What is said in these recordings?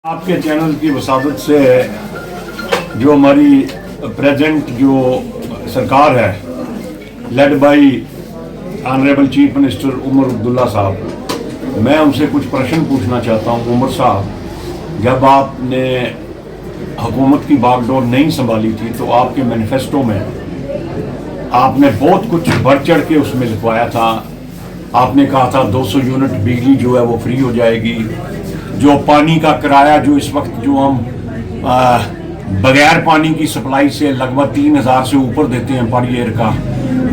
आपके चैनल की वसादत से जो हमारी प्रेजेंट जो सरकार है led by honourable chief minister Omar Abdullah साहब, मैं उनसे कुछ प्रश्न पूछना चाहता हूँ। उमर साहब, जब आपने हुकूमत की बागडोर नहीं संभाली थी तो आपके मैनिफेस्टो में आपने बहुत कुछ बढ़ चढ़ के उसमें लिखवाया था। आपने कहा था 200 यूनिट बिजली जो है वो फ्री हो जाएगी, जो पानी का किराया जो इस वक्त जो हम बगैर पानी की सप्लाई से लगभग 3000 से ऊपर देते हैं पर ईयर का,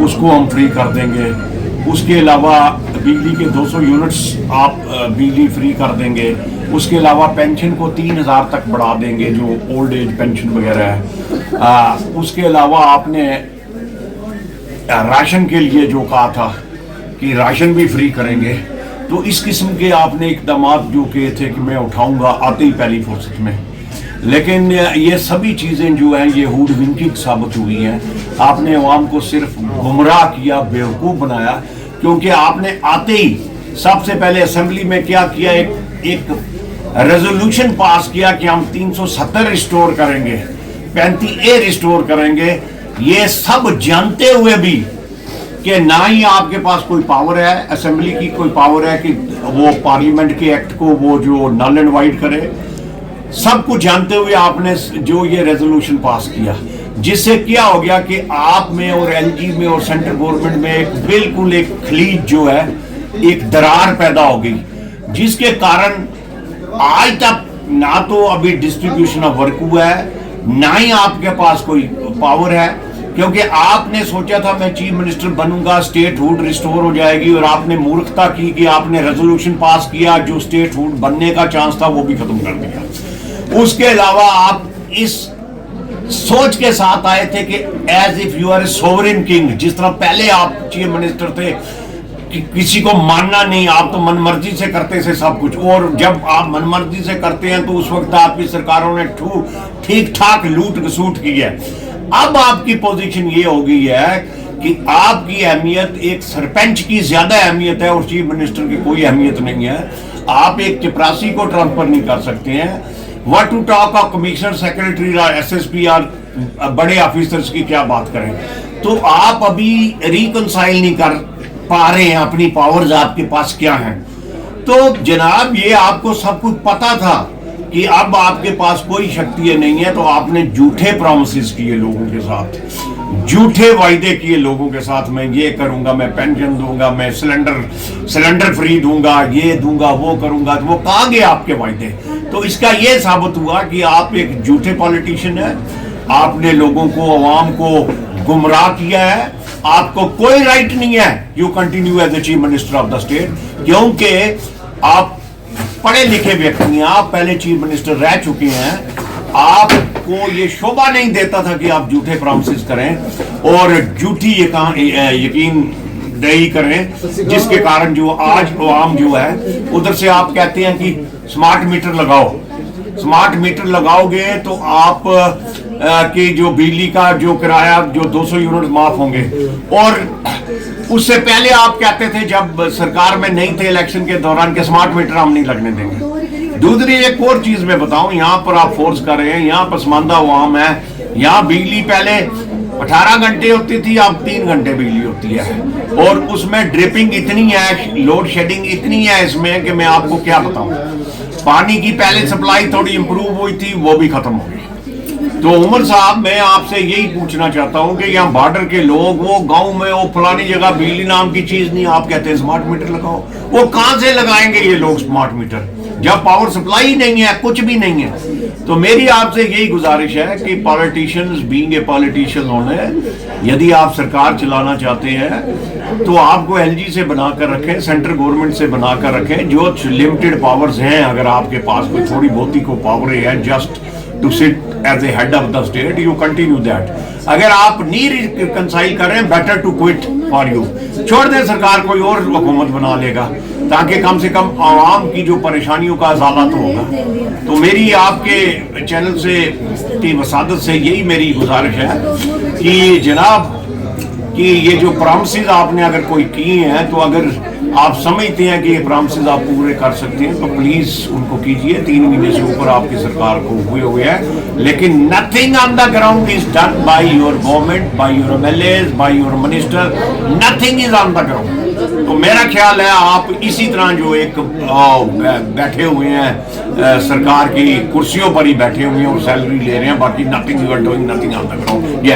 उसको हम फ्री कर देंगे। उसके अलावा बिजली के 200 यूनिट्स आप बिजली फ्री कर देंगे। उसके अलावा पेंशन को 3000 तक बढ़ा देंगे जो ओल्ड एज पेंशन वगैरह है। उसके अलावा आपने राशन के लिए जो कहा था कि राशन भी फ्री करेंगे। तो इस किस्म के आपने इकदाम जो किए थे कि मैं उठाऊंगा आते ही पहली फुर्सत में, लेकिन ये सभी चीज़ें जो हैं ये हुडविंकिंग साबित हुई हैं। आपने अवाम को सिर्फ गुमराह किया, बेवकूफ़ बनाया, क्योंकि आपने आते ही सबसे पहले असेंबली में क्या किया, एक रेजोल्यूशन पास किया कि हम 370 रिस्टोर करेंगे, 35A रिस्टोर करेंगे। ये सब जानते हुए भी कि ना ही आपके पास कोई पावर है, असेंबली की कोई पावर है कि वो पार्लियामेंट के एक्ट को वो जो नल एंड वाइड करे। सब कुछ जानते हुए आपने जो ये रेजोल्यूशन पास किया, जिससे क्या हो गया कि आप में और एलजी में और सेंट्रल गवर्नमेंट में बिल्कुल एक खलीज जो है, एक दरार पैदा हो गई, जिसके कारण आज तक ना तो अभी डिस्ट्रीब्यूशन ऑफ वर्क हुआ है, ना ही आपके पास कोई पावर है। क्योंकि आपने सोचा था मैं चीफ मिनिस्टर बनूंगा, स्टेट हुड रिस्टोर हो जाएगी, और आपने मूर्खता की कि आपने रेजोल्यूशन पास किया, जो स्टेट हुड बनने का चांस था वो भी खत्म कर दिया। उसके अलावा आप इस सोच के साथ आए थे कि as if you are a sovereign king, जिस तरह पहले आप चीफ मिनिस्टर थे कि किसी को मानना नहीं, आप तो मनमर्जी से करते थे सब कुछ, और जब आप मनमर्जी से करते हैं तो उस वक्त आपकी सरकारों ने ठीक ठाक लूट घसूट की है। अब आपकी पोजीशन ये हो गई है कि आपकी अहमियत एक सरपंच की ज्यादा अहमियत है और चीफ मिनिस्टर की कोई अहमियत नहीं है। आप एक चपरासी को ट्रांसफर नहीं कर सकते हैं। What to talk of commissioner, secretary, SSP और बड़े ऑफिसर्स की क्या बात करें। तो आप अभी रिकंसाइल नहीं कर पा रहे हैं अपनी पावर्स आपके पास क्या हैं। तो जनाब ये आपको सब कुछ पता था कि अब आपके पास कोई शक्ति नहीं है, तो आपने झूठे प्रॉमिसेस किए लोगों के साथ, झूठे वायदे किए लोगों के साथ, मैं ये करूंगा, मैं पेंशन दूंगा, मैं सिलेंडर फ्री दूंगा, ये दूंगा, वो करूंगा। तो वो कहाँ गए आपके वायदे। तो इसका ये साबित हुआ कि आप एक झूठे पॉलिटिशियन है। आपने लोगों को, अवाम को गुमराह किया है। आपको कोई राइट नहीं है you continue as the chief minister of the state, क्योंकि आप पढ़े लिखे व्यक्ति हैं, आप पहले चीफ मिनिस्टर रह चुके हैं। आपको ये शोभा नहीं देता था कि आप झूठे प्रॉमिसेस करें और झूठी यकीन दही करें, जिसके कारण जो आज आवाम जो है, उधर से आप कहते हैं कि स्मार्ट मीटर लगाओ। स्मार्ट मीटर लगाओगे तो आप की जो बिजली का जो किराया जो 200 यूनिट माफ होंगे। और उससे पहले आप कहते थे जब सरकार में नहीं थे इलेक्शन के दौरान के स्मार्ट मीटर हम नहीं लगने देंगे। दूसरी एक और चीज मैं बताऊं, यहाँ पर आप फोर्स कर रहे हैं, यहाँ पसमानदा अवाम है। यहाँ बिजली पहले 18 घंटे होती थी, अब 3 घंटे बिजली होती है, और उसमें ड्रिपिंग इतनी है, लोड शेडिंग इतनी है इसमें कि मैं आपको क्या बताऊं। पानी की पहले सप्लाई थोड़ी इंप्रूव हुई थी, वो भी खत्म हो गई। तो उमर साहब, मैं आपसे यही पूछना चाहता हूं कि यहाँ बॉर्डर के लोग, वो गांव में वो फलानी जगह बिजली नाम की चीज नहीं, आप कहते हैं स्मार्ट मीटर लगाओ। वो कहां से लगाएंगे ये लोग स्मार्ट मीटर जब पावर सप्लाई नहीं है, कुछ भी नहीं है। तो मेरी आपसे यही गुजारिश है कि पॉलिटिशियंस बीइंग ए पॉलिटिशियन होने, यदि आप सरकार चलाना चाहते हैं तो आपको एलजी से बनाकर रखें, सेंट्रल गवर्नमेंट से बनाकर रखें। जो लिमिटेड पावर्स हैं, अगर आपके पास कोई थोड़ी बहुती को पावर है just to sit as a head of the state, you continue that. अगर आप नहीं रिकंसाइल कर रहे हैं, better to quit for you. छोड़ दें, सरकार कोई और हुकूमत बना लेगा, ताकि कम से कम आवाम की जो परेशानियों का अजाला तो होगा। तो मेरी आपके चैनल से की वसादत से यही मेरी गुजारिश है कि जनाब कि ये जो प्रॉमिसेस आपने अगर कोई किए हैं, तो अगर آپ سمجھتے ہیں کہ یہ پرامسز آپ پورے کر سکتے ہیں تو پلیز ان کو کیجئے. 3 مہینے سے اوپر آپ کی سرکار کو ہوئے ہیں, لیکن nothing on the ground is done by your government, by your MLAs, by your minister, nothing is on the ground. تو میرا خیال ہے آپ اسی طرح جو ایک بیٹھے ہوئے ہیں سرکار کی کرسیوں پر ہی بیٹھے ہوئے ہیں اور سیلری لے رہے ہیں, باقی nothing you are doing nothing on the ground.